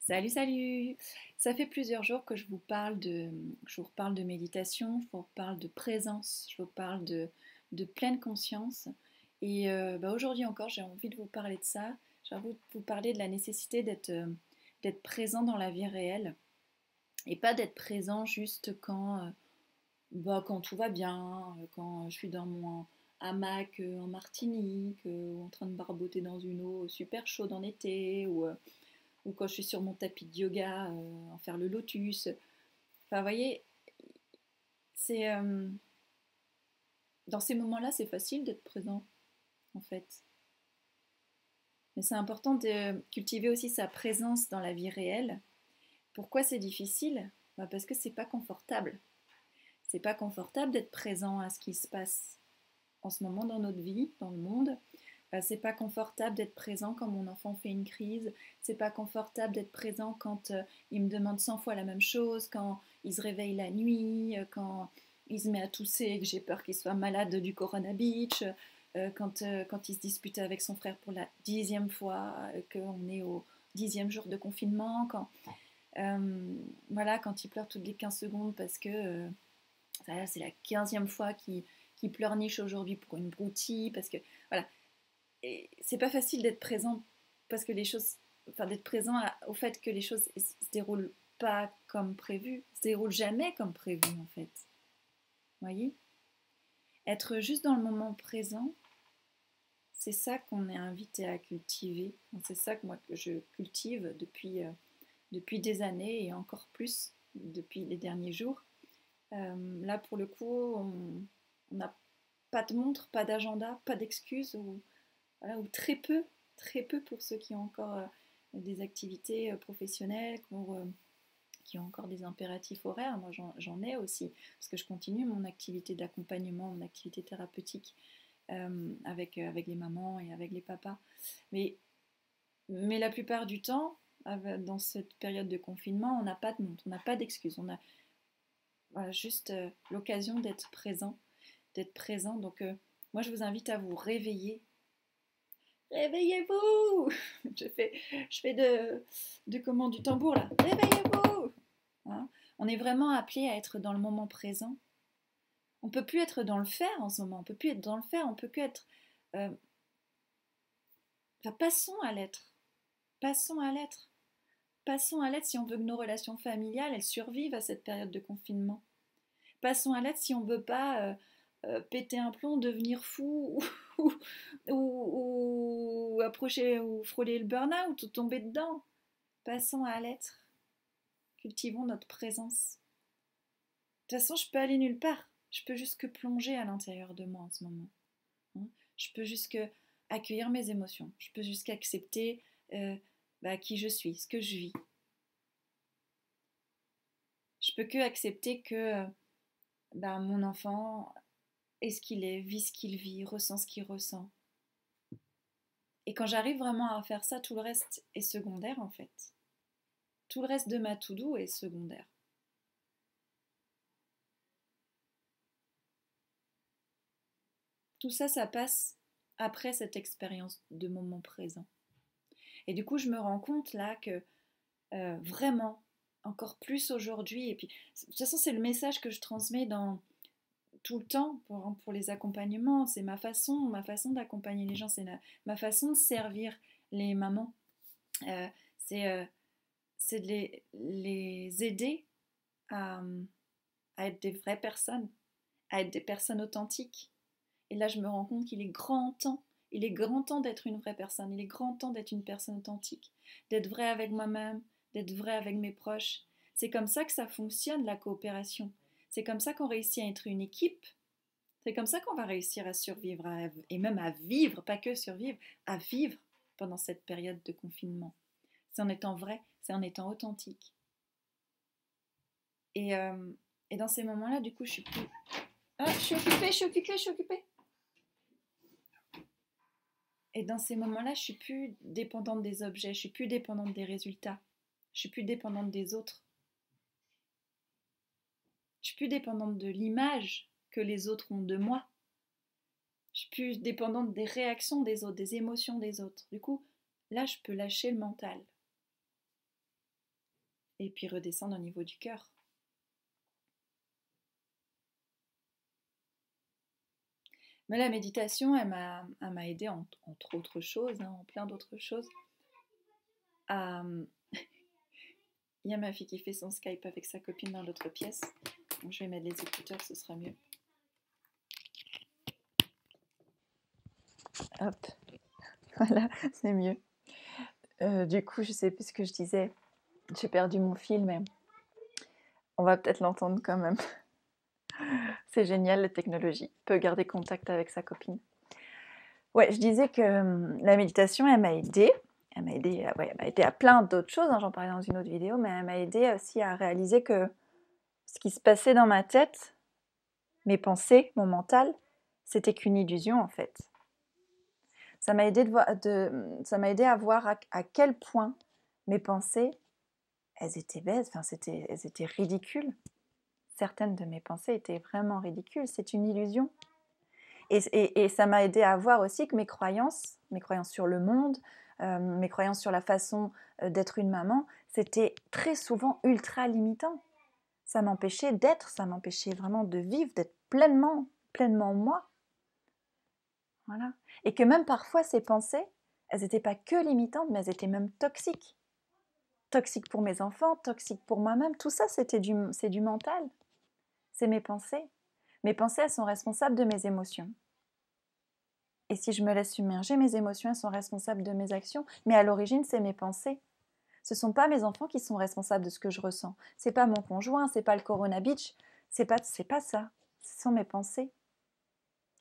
Salut, salut! Ça fait plusieurs jours que je vous reparle de méditation, je vous reparle de présence, je vous parle de pleine conscience. Et aujourd'hui encore, j'ai envie de vous parler de ça. J'ai envie de vous parler de la nécessité d'être présent dans la vie réelle et pas d'être présent juste quand tout va bien, quand je suis dans mon hamac en Martinique, en train de barboter dans une eau super chaude en été, ou quand je suis sur mon tapis de yoga, en faire le lotus. Enfin, vous voyez, c'est dans ces moments-là, c'est facile d'être présent, en fait. Mais c'est important de cultiver aussi sa présence dans la vie réelle. Pourquoi c'est difficile? Parce que c'est pas confortable. C'est pas confortable d'être présent à ce qui se passe en ce moment dans notre vie, dans le monde. C'est pas confortable d'être présent quand mon enfant fait une crise. C'est pas confortable d'être présent quand il me demande 100 fois la même chose, quand il se réveille la nuit, quand il se met à tousser et que j'ai peur qu'il soit malade du Corona Beach, quand il se dispute avec son frère pour la 10e fois, qu'on est au 10e jour de confinement, quand il pleure toutes les 15 secondes parce que c'est la 15e fois qu'il pleurniche aujourd'hui pour une broutille, parce que voilà. Et c'est pas facile d'être présent parce que les choses, enfin d'être présent au fait que les choses se déroulent pas comme prévu, se déroulent jamais comme prévu en fait. Vous voyez? Être juste dans le moment présent, c'est ça qu'on est invité à cultiver. C'est ça que je cultive depuis des années et encore plus depuis les derniers jours. Là pour le coup, on n'a pas de montre, pas d'agenda, pas d'excuses, voilà, ou très peu pour ceux qui ont encore des activités professionnelles, qui ont encore des impératifs horaires. Moi, j'en ai aussi, parce que je continue mon activité d'accompagnement, mon activité thérapeutique avec les mamans et avec les papas. Mais, mais la plupart du temps, dans cette période de confinement, on n'a pas de montre, on n'a pas d'excuses. On a voilà, juste l'occasion d'être présent, d'être présent. Donc, moi, je vous invite à vous réveiller. Réveillez-vous. Je fais du tambour là. Réveillez-vous. Hein. On est vraiment appelé à être dans le moment présent. On peut plus être dans le faire en ce moment. On peut plus être dans le faire. On peut que être. euh, Enfin, passons à l'être. Passons à l'être. Passons à l'être si on veut que nos relations familiales elles survivent à cette période de confinement. Passons à l'être si on ne veut pas péter un plomb, devenir fou ou approcher ou frôler le burn-out ou tomber dedans. Passons à l'être. Cultivons notre présence. De toute façon, je peux aller nulle part. Je peux juste que plonger à l'intérieur de moi en ce moment. Hein. Je peux juste que accueillir mes émotions. Je peux juste qu'accepter qui je suis, ce que je vis. Je peux que accepter que mon enfant est ce qu'il est, vit ce qu'il vit, ressent ce qu'il ressent. Et quand j'arrive vraiment à faire ça, tout le reste est secondaire en fait. Tout le reste de ma to-do est secondaire. Tout ça, ça passe après cette expérience de moment présent. Et du coup, je me rends compte là que vraiment, encore plus aujourd'hui, et puis de toute façon, c'est le message que je transmets dans tout le temps pour les accompagnements. C'est ma façon d'accompagner les gens, c'est ma façon de servir les mamans. Euh, c'est c'est de les aider à, à être des vraies personnes, à être des personnes authentiques. Et là, je me rends compte qu'il est grand temps. Il est grand temps d'être une vraie personne. Il est grand temps d'être une personne authentique. D'être vrai avec moi-même, d'être vrai avec mes proches. C'est comme ça que ça fonctionne, la coopération. C'est comme ça qu'on réussit à être une équipe. C'est comme ça qu'on va réussir à survivre et même à vivre, pas que survivre, à vivre pendant cette période de confinement. C'est en étant vrai, c'est en étant authentique. Et, euh, et dans ces moments-là, du coup, je suis plus... Ah, je suis occupée. Et dans ces moments-là, je suis plus dépendante des objets, je suis plus dépendante des résultats, je suis plus dépendante des autres, je suis plus dépendante de l'image que les autres ont de moi, je suis plus dépendante des réactions des autres, des émotions des autres. Du coup, là, je peux lâcher le mental. Et puis redescendre au niveau du cœur. Mais la méditation, elle m'a aidé, entre autres choses, hein, en plein d'autres choses, à... Il y a ma fille qui fait son Skype avec sa copine dans l'autre pièce. Donc je vais mettre les écouteurs, ce sera mieux. Hop, voilà, c'est mieux. Du coup, je sais plus ce que je disais. J'ai perdu mon fil, mais on va peut-être l'entendre quand même. C'est génial, la technologie. On peut garder contact avec sa copine. Ouais, je disais que la méditation, elle m'a aidée. Elle m'a aidé à plein d'autres choses, hein, j'en parlais dans une autre vidéo, mais elle m'a aidé aussi à réaliser que ce qui se passait dans ma tête, mes pensées, mon mental, c'était qu'une illusion en fait. Ça m'a aidé, ça m'a aidé à voir à quel point mes pensées, elles étaient bêtes, elles étaient ridicules. Certaines de mes pensées étaient vraiment ridicules, c'est une illusion. Et ça m'a aidé à voir aussi que mes croyances sur le monde, mes croyances sur la façon d'être une maman, c'était très souvent ultra limitant. Ça m'empêchait d'être, ça m'empêchait vraiment de vivre, d'être pleinement moi. Voilà. Et que même parfois ces pensées, elles n'étaient pas que limitantes, mais elles étaient même toxiques. Toxiques pour mes enfants, toxiques pour moi-même. Tout ça, c'est du mental. C'est mes pensées. Mes pensées, elles sont responsables de mes émotions. Et si je me laisse submerger, mes émotions, elles sont responsables de mes actions. Mais à l'origine, c'est mes pensées. Ce ne sont pas mes enfants qui sont responsables de ce que je ressens. Ce n'est pas mon conjoint, ce n'est pas le Corona Beach. C'est pas ça. Ce sont mes pensées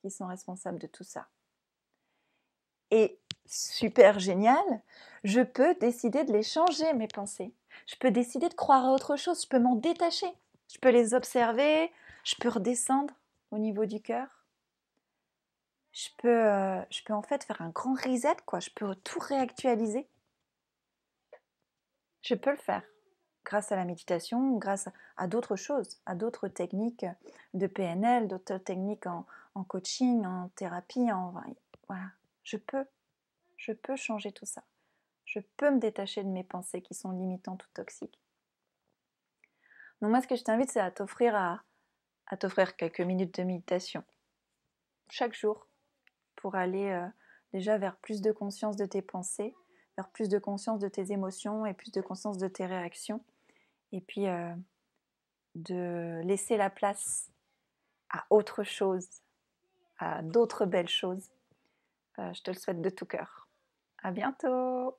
qui sont responsables de tout ça. Et super génial, je peux décider de les changer, mes pensées. Je peux décider de croire à autre chose. Je peux m'en détacher. Je peux les observer. Je peux redescendre au niveau du cœur. Je peux en fait faire un grand reset, quoi. Je peux tout réactualiser. Je peux le faire grâce à la méditation, grâce à d'autres choses, à d'autres techniques de PNL, d'autres techniques en coaching, en thérapie. Voilà, je peux changer tout ça. Je peux me détacher de mes pensées qui sont limitantes ou toxiques. Donc moi, ce que je t'invite, c'est à t'offrir quelques minutes de méditation chaque jour pour aller déjà vers plus de conscience de tes pensées, vers plus de conscience de tes émotions et plus de conscience de tes réactions. Et puis de laisser la place à autre chose, à d'autres belles choses. Je te le souhaite de tout cœur. À bientôt!